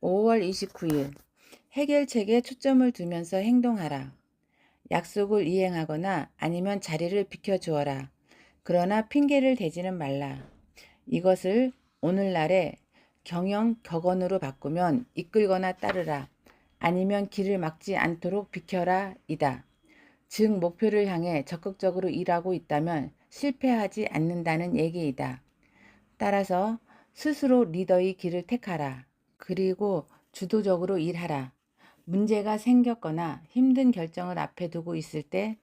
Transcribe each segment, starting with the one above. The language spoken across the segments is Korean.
5월 29일 해결책에 초점을 두면서 행동하라. 약속을 이행하거나 아니면 자리를 비켜주어라. 그러나 핑계를 대지는 말라. 이것을 오늘날의 경영 격언으로 바꾸면 이끌거나 따르라. 아니면 길을 막지 않도록 비켜라 이다. 즉 목표를 향해 적극적으로 일하고 있다면 실패하지 않는다는 얘기이다. 따라서 스스로 리더의 길을 택하라. 그리고 주도적으로 일하라. 문제가 생겼거나 힘든 결정을 앞에 두고 있을 때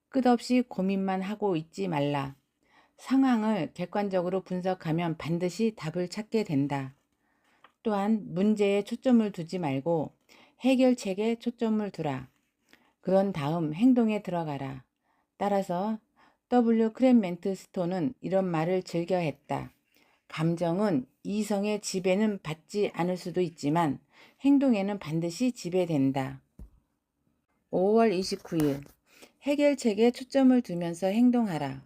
끝없이 고민만 하고 있지 말라. 상황을 객관적으로 분석하면 반드시 답을 찾게 된다. 또한 문제에 초점을 두지 말고 해결책에 초점을 두라. 그런 다음 행동에 들어가라. 따라서 W. 크랜멘트 스톤은 이런 말을 즐겨 했다. 감정은 이성의 지배는 받지 않을 수도 있지만 행동에는 반드시 지배된다. 5월 29일 해결책에 초점을 두면서 행동하라.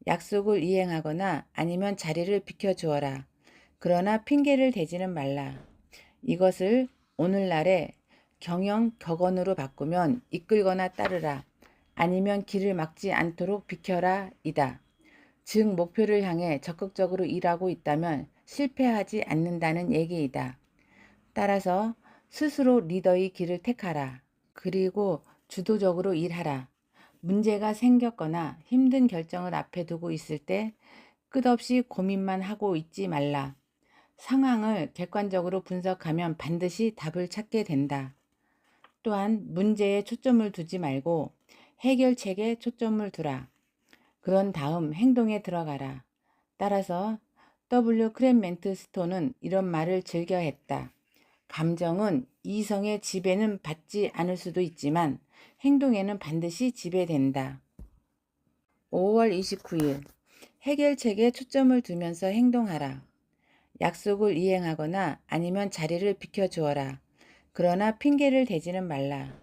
약속을 이행하거나 아니면 자리를 비켜주어라. 그러나 핑계를 대지는 말라. 이것을 오늘날의 경영 격언으로 바꾸면 이끌거나 따르라. 아니면 길을 막지 않도록 비켜라 이다. 즉 목표를 향해 적극적으로 일하고 있다면 실패하지 않는다는 얘기이다. 따라서 스스로 리더의 길을 택하라. 그리고 주도적으로 일하라. 문제가 생겼거나 힘든 결정을 앞에 두고 있을 때 끝없이 고민만 하고 있지 말라. 상황을 객관적으로 분석하면 반드시 답을 찾게 된다. 또한 문제에 초점을 두지 말고 해결책에 초점을 두라. 그런 다음 행동에 들어가라. 따라서 W. 크랜멘트 스톤은 이런 말을 즐겨 했다. 감정은 이성의 지배는 받지 않을 수도 있지만 행동에는 반드시 지배된다. 5월 29일 해결책에 초점을 두면서 행동하라. 약속을 이행하거나 아니면 자리를 비켜주어라. 그러나 핑계를 대지는 말라.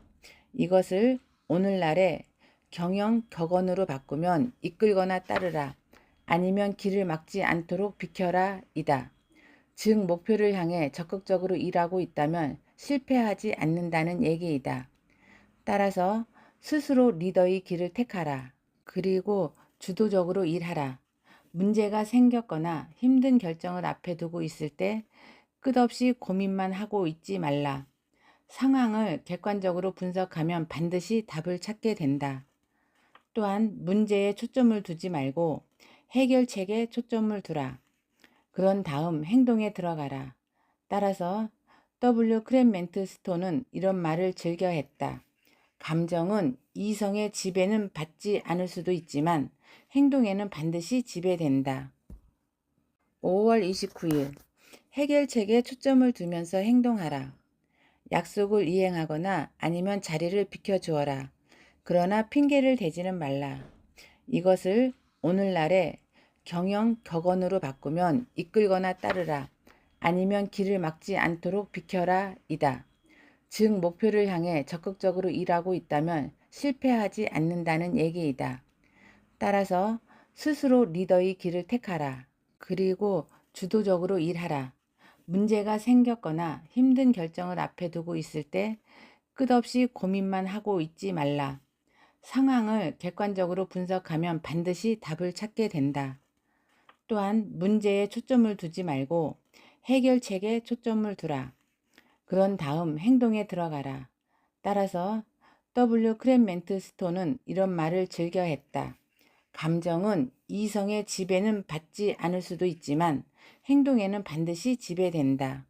이것을 오늘날의 경영 격언으로 바꾸면 이끌거나 따르라. 아니면 길을 막지 않도록 비켜라 이다. 즉 목표를 향해 적극적으로 일하고 있다면 실패하지 않는다는 얘기이다. 따라서 스스로 리더의 길을 택하라. 그리고 주도적으로 일하라. 문제가 생겼거나 힘든 결정을 앞에 두고 있을 때 끝없이 고민만 하고 있지 말라. 상황을 객관적으로 분석하면 반드시 답을 찾게 된다. 또한 문제에 초점을 두지 말고 해결책에 초점을 두라. 그런 다음 행동에 들어가라. 따라서 W. 크랜멘트 스톤은 이런 말을 즐겨 했다. 감정은 이성의 지배는 받지 않을 수도 있지만 행동에는 반드시 지배된다. 5월 29일 해결책에 초점을 두면서 행동하라. 약속을 이행하거나 아니면 자리를 비켜주어라. 그러나 핑계를 대지는 말라. 이것을 오늘날의 경영 격언으로 바꾸면 이끌거나 따르라. 아니면 길을 막지 않도록 비켜라 이다. 즉 목표를 향해 적극적으로 일하고 있다면 실패하지 않는다는 얘기이다. 따라서 스스로 리더의 길을 택하라. 그리고 주도적으로 일하라. 문제가 생겼거나 힘든 결정을 앞에 두고 있을 때 끝없이 고민만 하고 있지 말라. 상황을 객관적으로 분석하면 반드시 답을 찾게 된다. 또한 문제에 초점을 두지 말고 해결책에 초점을 두라. 그런 다음 행동에 들어가라. 따라서 W. 크랜멘트 스톤은 이런 말을 즐겨 했다. 감정은 이성의 지배는 받지 않을 수도 있지만 행동에는 반드시 지배된다.